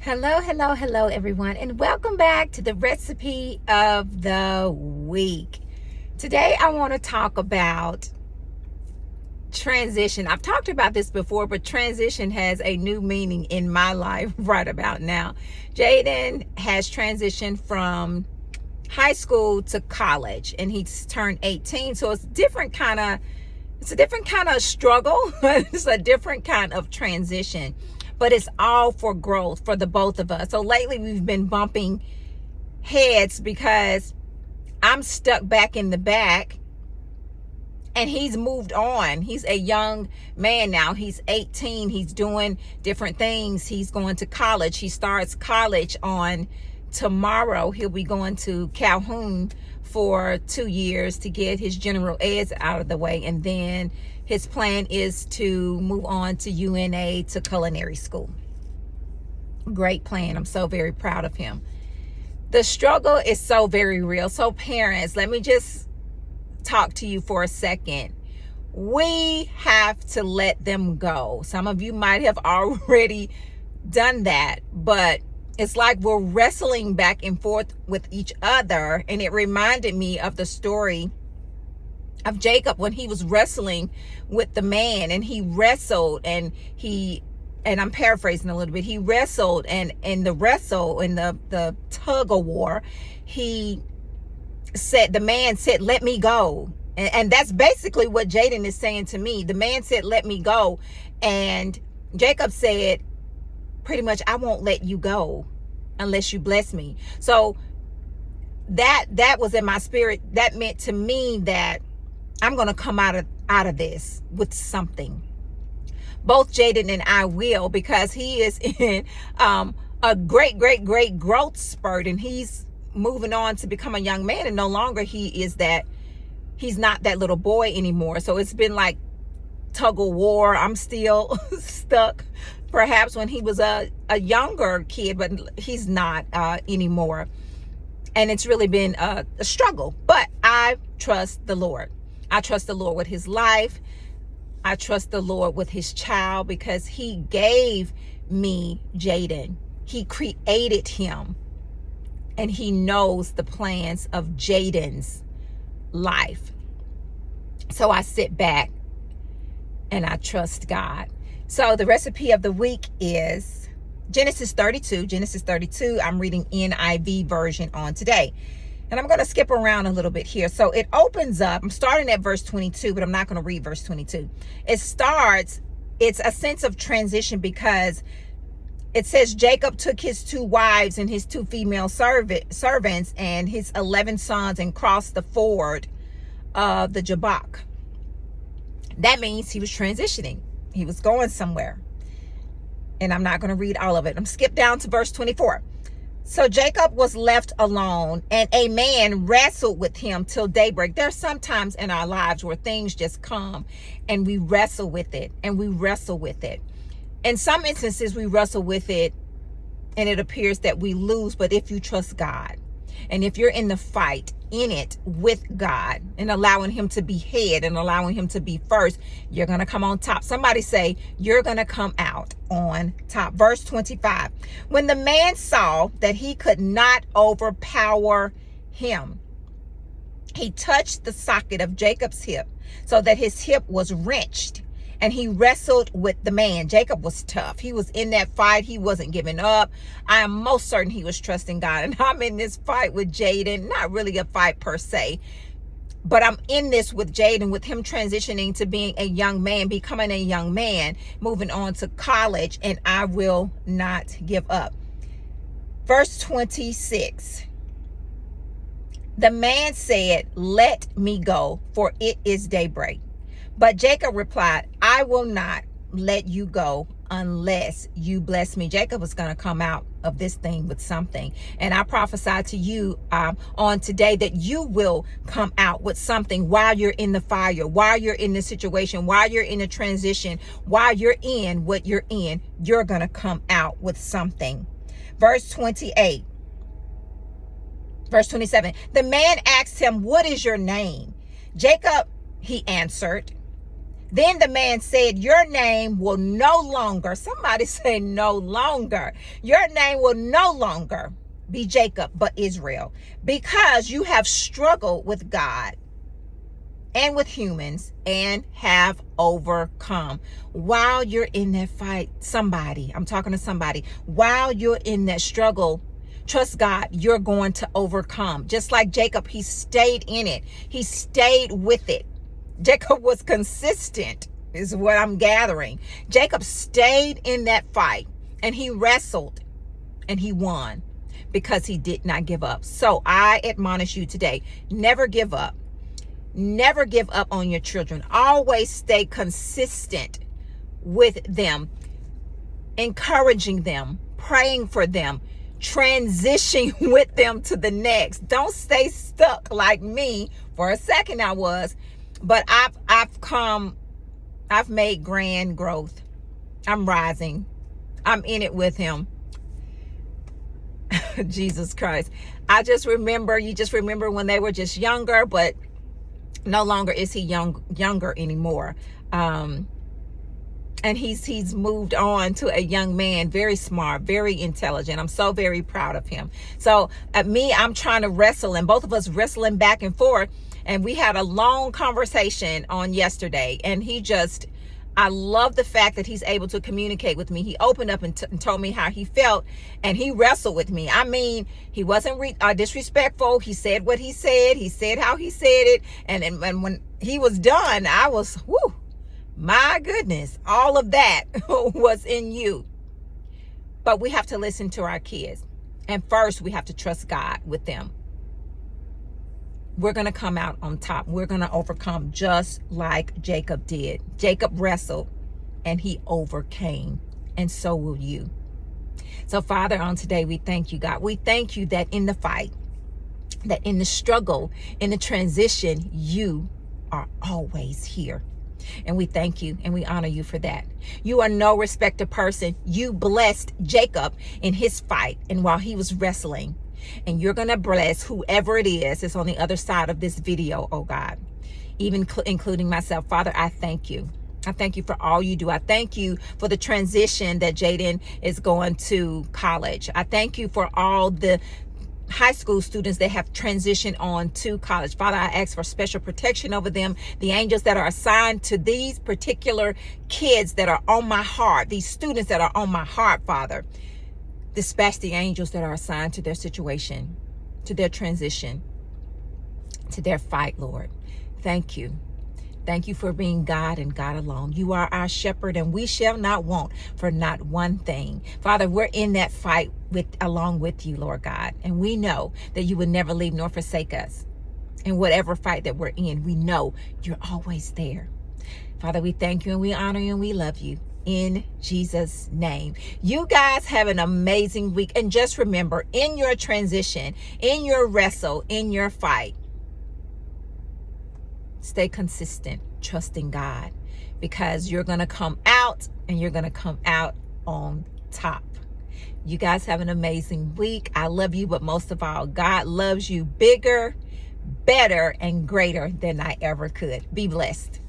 Hello, everyone, and welcome back to the recipe of the week. Today, I want to talk about transition. I've talked about this before, but transition has a new meaning in my life right about now. Jaden has transitioned from high school to college, and he's turned 18, so it's a different kind of struggle. It's a different kind of transition, but it's all for growth for the both of us. So lately we've been bumping heads because I'm stuck back in the back and he's moved on. He's a young man now. He's 18. He's doing different things. He's going to college. He starts college on tomorrow. He'll be going to Calhoun for 2 years to get his general eds out of the way, and then his plan is to move on to UNA, to culinary school. Great plan. I'm so very proud of him. The struggle is so very real. So parents, let me just talk to you for a second. We have to let them go. Some of you might have already done that, but it's like we're wrestling back and forth with each other. And it reminded me of the story of Jacob when he was wrestling with the man, and he wrestled and I'm paraphrasing a little bit. He wrestled, and in the wrestle, in the tug of war, the man said, "Let me go." And that's basically what Jaden is saying to me. The man said, "Let me go." And Jacob said, pretty much, "I won't let you go unless you bless me." So that was in my spirit. That meant to me that I'm going to come out of this with something. Both Jaden and I will, because he is in a great growth spurt, and he's moving on to become a young man, and no longer he's not that little boy anymore. So it's been like tug of war. I'm still stuck perhaps when he was a younger kid, but he's not anymore. And it's really been a struggle, but I trust the Lord. I trust the Lord with his life. I trust the Lord with his child, because he gave me Jaden. He created him, and he knows the plans of Jaden's life. So I sit back and I trust God. So the recipe of the week is Genesis 32. I'm reading NIV version on today. And I'm going to skip around a little bit here. So it opens up, I'm starting at verse 22, but I'm not going to read verse 22. It's a sense of transition, because it says Jacob took his 2 wives and his 2 female servants and his 11 sons and crossed the ford of the Jabbok. That means he was transitioning. He was going somewhere. And I'm not going to read all of it. I'm skip down to verse 24. So Jacob was left alone, and a man wrestled with him till daybreak. There's sometimes in our lives where things just come and we wrestle with it, In some instances, we wrestle with it and it appears that we lose. But if you trust God, and if you're in the fight, in it with God, and allowing him to be head and allowing him to be first, you're going to come on top. Somebody say, you're going to come out on top. Verse 25. When the man saw that he could not overpower him, he touched the socket of Jacob's hip, so that his hip was wrenched, and he wrestled with the man. Jacob was tough. He was in that fight. He wasn't giving up. I am most certain he was trusting God. And I'm in this fight with Jaden. Not really a fight per se, but I'm in this with Jaden, with him transitioning to being a young man, becoming a young man, moving on to college, and I will not give up. Verse 26. The man said, "Let me go, for it is daybreak." But Jacob replied, "I will not let you go unless you bless me." Jacob was going to come out of this thing with something. And I prophesy to you on today that you will come out with something while you're in the fire, while you're in the situation, while you're in the transition, while you're in what you're in, you're going to come out with something. Verse 28. Verse 27. The man asked him, "What is your name?" Jacob, he answered, Then the man said, your name will no longer, somebody say no longer, your name will no longer be Jacob, but Israel, because you have struggled with God and with humans and have overcome. While you're in that fight, I'm talking to somebody, while you're in that struggle, trust God, you're going to overcome. Just like Jacob, he stayed in it. He stayed with it. Jacob was consistent, is what I'm gathering. Jacob stayed in that fight and he wrestled and he won because he did not give up. So I admonish you today, never give up. Never give up on your children. Always stay consistent with them, encouraging them, praying for them, transitioning with them to the next. Don't stay stuck like me. For a second I was, but I've made grand growth. I'm rising. I'm in it with him. Jesus Christ. You just remember when they were just younger, but no longer is he younger anymore. And he's moved on to a young man, very smart, very intelligent. I'm so very proud of him. So I'm trying to wrestle, and both of us wrestling back and forth. And we had a long conversation on yesterday, and I love the fact that he's able to communicate with me. He opened up and told me how he felt, and he wrestled with me. I mean, he wasn't disrespectful. He said what he said. He said how he said it. And when he was done, I was, whoo, my goodness, all of that was in you. But we have to listen to our kids. And first, we have to trust God with them. We're going to come out on top. We're going to overcome just like Jacob did. Jacob wrestled and he overcame, and so will you. So Father, on today, we thank you, God. We thank you that in the fight, that in the struggle, in the transition, you are always here. And we thank you and we honor you for that. You are no respecter person. You blessed Jacob in his fight and while he was wrestling. And you're going to bless whoever it is that's on the other side of this video, oh God, even including myself. Father, I thank you. I thank you for all you do. I thank you for the transition that Jaden is going to college. I thank you for all the high school students that have transitioned on to college. Father, I ask for special protection over them. The angels that are assigned to these particular kids that are on my heart, these students that are on my heart, Father, dispatch the angels that are assigned to their situation, to their transition, to their fight, Lord. Thank you. Thank you for being God and God alone. You are our shepherd, and we shall not want for not one thing. Father, we're in that fight along with you, Lord God. And we know that you would never leave nor forsake us. In whatever fight that we're in, we know you're always there. Father, we thank you and we honor you and we love you. In Jesus' name. You guys have an amazing week. And just remember, in your transition, in your wrestle, in your fight, stay consistent, trusting God, because you're going to come out and you're going to come out on top. You guys have an amazing week. I love you, but most of all, God loves you bigger, better, and greater than I ever could. Be blessed.